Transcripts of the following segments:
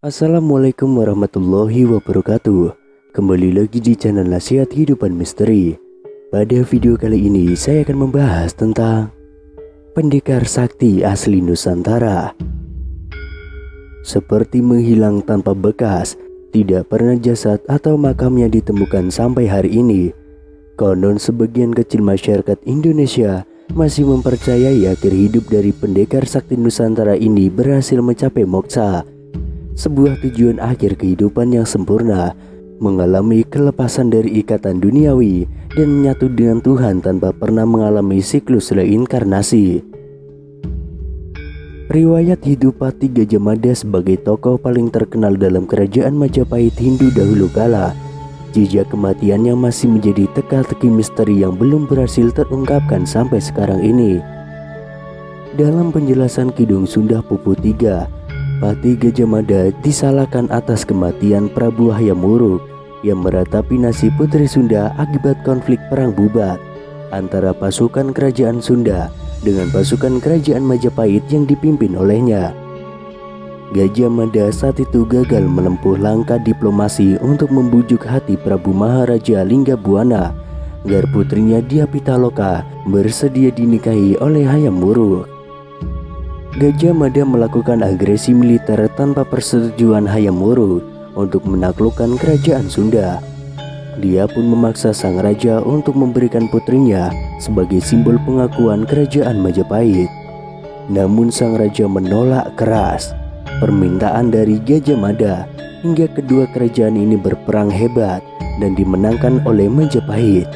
Assalamualaikum warahmatullahi wabarakatuh. Kembali lagi di channel Nasihat Kehidupan Misteri. Pada video kali ini saya akan membahas tentang pendekar sakti asli Nusantara. Seperti menghilang tanpa bekas, tidak pernah jasad atau makamnya ditemukan sampai hari ini. Konon sebagian kecil masyarakat Indonesia masih mempercayai akhir hidup dari pendekar sakti Nusantara ini berhasil mencapai moksa, sebuah tujuan akhir kehidupan yang sempurna, mengalami kelepasan dari ikatan duniawi dan menyatu dengan Tuhan tanpa pernah mengalami siklus reinkarnasi. Riwayat hidup Pati Gajah Mada sebagai tokoh paling terkenal dalam kerajaan Majapahit Hindu dahulu kala. Jejak kematiannya masih menjadi teka-teki misteri yang belum berhasil terungkapkan sampai sekarang ini. Dalam penjelasan Kidung Sunda Pupu 3, Pati Gajah Mada disalahkan atas kematian Prabu Hayam Wuruk yang meratapi nasib Putri Sunda akibat konflik perang Bubat antara pasukan kerajaan Sunda dengan pasukan kerajaan Majapahit yang dipimpin olehnya. Gajah Mada saat itu gagal menempuh langkah diplomasi untuk membujuk hati Prabu Maharaja Linggabuana agar putrinya Dyah Pitaloka bersedia dinikahi oleh Hayam Wuruk. Gajah Mada melakukan agresi militer tanpa persetujuan Hayam Wuruk untuk menaklukkan kerajaan Sunda. Dia pun memaksa sang raja untuk memberikan putrinya sebagai simbol pengakuan kerajaan Majapahit. Namun sang raja menolak keras permintaan dari Gajah Mada hingga kedua kerajaan ini berperang hebat dan dimenangkan oleh Majapahit.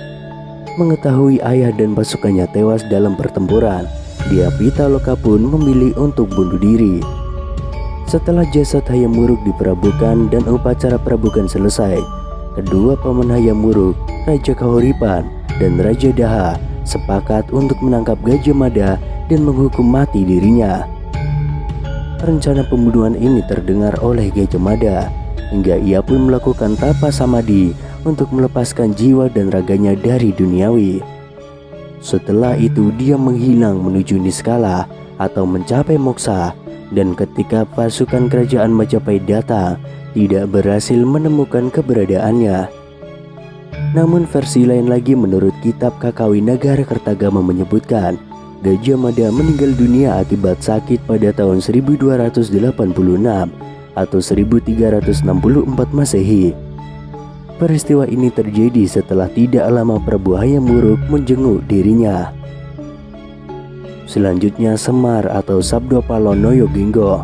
Mengetahui ayah dan pasukannya tewas dalam pertempuran, Dyah Pitaloka pun memilih untuk bunuh diri. Setelah jasad Hayam Wuruk diperabukan dan upacara perabukan selesai, kedua paman Hayam Wuruk, Raja Kahuripan dan Raja Daha sepakat untuk menangkap Gajah Mada dan menghukum mati dirinya. Rencana pembunuhan ini terdengar oleh Gajah Mada hingga ia pun melakukan tapa samadhi untuk melepaskan jiwa dan raganya dari duniawi. Setelah itu dia menghilang menuju Niskala atau mencapai moksa, dan ketika pasukan kerajaan Majapahit datang, tidak berhasil menemukan keberadaannya. Namun versi lain lagi menurut kitab Kakawi Nagara Kertagama menyebutkan Gajah Mada meninggal dunia akibat sakit pada tahun 1286 atau 1364 Masehi. Peristiwa ini terjadi setelah tidak lama Prabu Hayam Wuruk menjenguk dirinya. Selanjutnya Semar atau Sabdopalo Noyoginggo,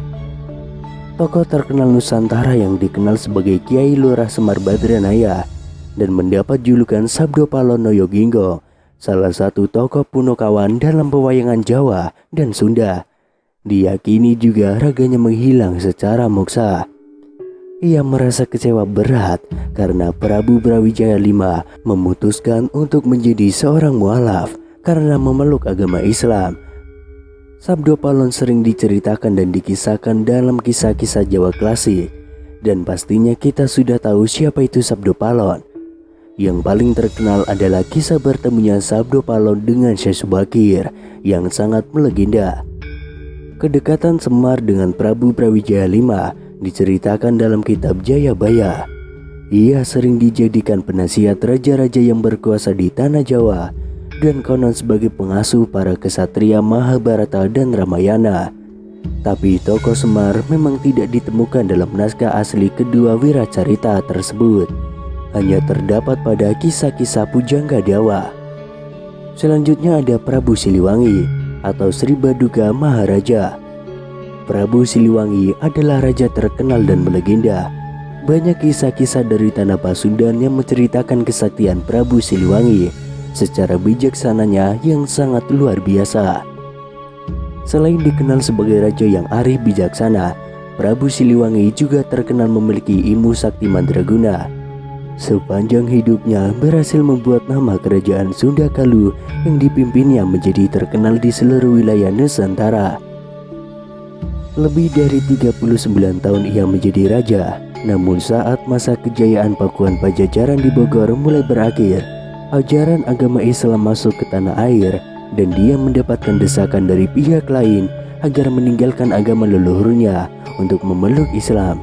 tokoh terkenal Nusantara yang dikenal sebagai Kiai Lurah Semar Badranaya dan mendapat julukan Sabdopalo Noyoginggo, salah satu tokoh Punokawan dalam pewayangan Jawa dan Sunda. Diyakini juga raganya menghilang secara moksa. Ia merasa kecewa berat karena Prabu Brawijaya V memutuskan untuk menjadi seorang mualaf karena memeluk agama Islam. Sabdopalon sering diceritakan dan dikisahkan dalam kisah-kisah Jawa klasik, dan pastinya kita sudah tahu siapa itu Sabdopalon. Yang paling terkenal adalah kisah bertemunya Sabdopalon dengan Syekh Subakir yang sangat melegenda. Kedekatan Semar dengan Prabu Brawijaya V diceritakan dalam kitab Jayabaya. Ia sering dijadikan penasihat raja-raja yang berkuasa di tanah Jawa dan konon sebagai pengasuh para kesatria Mahabharata dan Ramayana. Tapi tokoh Semar memang tidak ditemukan dalam naskah asli kedua wiracarita tersebut, hanya terdapat pada kisah-kisah Pujangga Dawa. Selanjutnya ada Prabu Siliwangi atau Sri Baduga Maharaja. Prabu Siliwangi adalah raja terkenal dan melegenda. Banyak kisah-kisah dari tanah Pasundan yang menceritakan kesaktian Prabu Siliwangi secara bijaksananya yang sangat luar biasa. Selain dikenal sebagai raja yang arif bijaksana, Prabu Siliwangi juga terkenal memiliki ilmu sakti mandraguna. Sepanjang hidupnya berhasil membuat nama kerajaan Sunda Kalu yang dipimpinnya menjadi terkenal di seluruh wilayah Nusantara. Lebih dari 39 tahun ia menjadi raja. Namun saat masa kejayaan Pakuan Pajajaran di Bogor mulai berakhir, ajaran agama Islam masuk ke tanah air dan dia mendapatkan desakan dari pihak lain agar meninggalkan agama leluhurnya untuk memeluk Islam.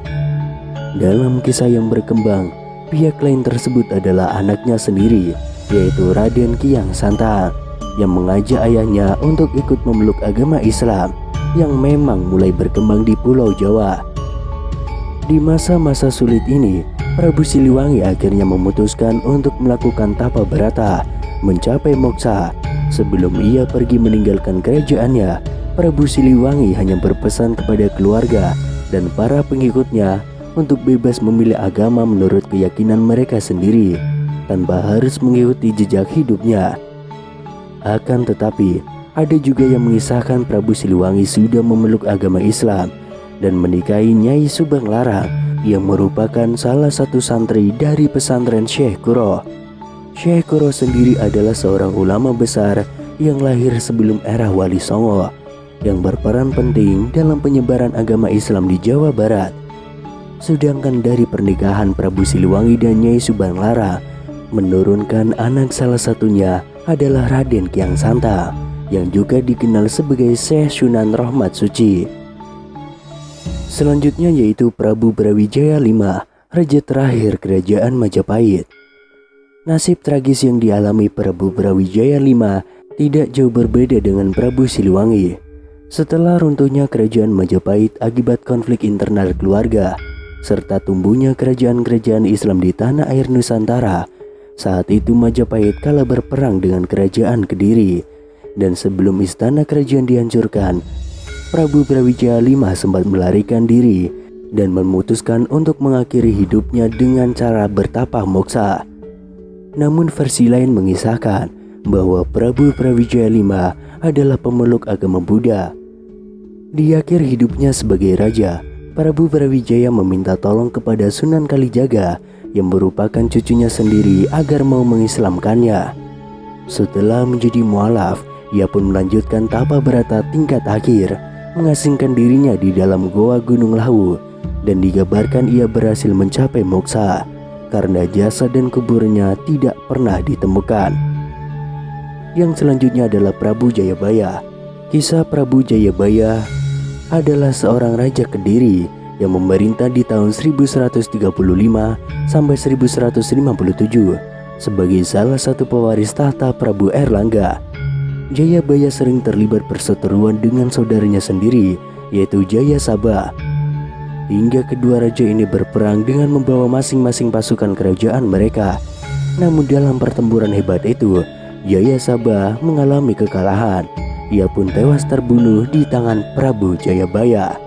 Dalam kisah yang berkembang, pihak lain tersebut adalah anaknya sendiri, yaitu Raden Kiang Santang, yang mengajak ayahnya untuk ikut memeluk agama Islam yang memang mulai berkembang di Pulau Jawa. Di masa-masa sulit ini, Prabu Siliwangi akhirnya memutuskan untuk melakukan tapa berata, mencapai moksa. Sebelum ia pergi meninggalkan kerajaannya, Prabu Siliwangi hanya berpesan kepada keluarga dan para pengikutnya untuk bebas memilih agama menurut keyakinan mereka sendiri, tanpa harus mengikuti jejak hidupnya. Akan tetapi, ada juga yang mengisahkan Prabu Siliwangi sudah memeluk agama Islam dan menikahi Nyai Subang Larang yang merupakan salah satu santri dari pesantren Syekh Kuro. Syekh Kuro sendiri adalah seorang ulama besar yang lahir sebelum era Wali Songo, yang berperan penting dalam penyebaran agama Islam di Jawa Barat. Sedangkan dari pernikahan Prabu Siliwangi dan Nyai Subang Larang, menurunkan anak salah satunya adalah Raden Kiang Santang, yang juga dikenal sebagai Syekh Sunan Rahmat Suci. Selanjutnya yaitu Prabu Brawijaya V, raja terakhir kerajaan Majapahit. Nasib tragis yang dialami Prabu Brawijaya V tidak jauh berbeda dengan Prabu Siliwangi. Setelah runtuhnya kerajaan Majapahit akibat konflik internal keluarga, serta tumbuhnya kerajaan-kerajaan Islam di tanah air Nusantara, saat itu Majapahit kalah berperang dengan kerajaan Kediri. Dan sebelum istana kerajaan dihancurkan, Prabu Brawijaya V sempat melarikan diri dan memutuskan untuk mengakhiri hidupnya dengan cara bertapa moksa. Namun versi lain mengisahkan bahwa Prabu Brawijaya V adalah pemeluk agama Buddha. Di akhir hidupnya sebagai raja, Prabu Brawijaya meminta tolong kepada Sunan Kalijaga yang merupakan cucunya sendiri agar mau mengislamkannya. Setelah menjadi mualaf, ia pun melanjutkan tapa berata tingkat akhir, mengasingkan dirinya di dalam goa Gunung Lawu, dan digabarkan ia berhasil mencapai moksa karena jasad dan kuburnya tidak pernah ditemukan. Yang selanjutnya adalah Prabu Jayabaya. Kisah Prabu Jayabaya adalah seorang raja Kediri yang memerintah di tahun 1135 sampai 1157 sebagai salah satu pewaris tahta Prabu Erlangga. Jayabaya sering terlibat perseteruan dengan saudaranya sendiri, yaitu Jayasabha. Hingga kedua raja ini berperang dengan membawa masing-masing pasukan kerajaan mereka. Namun dalam pertempuran hebat itu, Jayasabha mengalami kekalahan. Ia pun tewas terbunuh di tangan Prabu Jayabaya.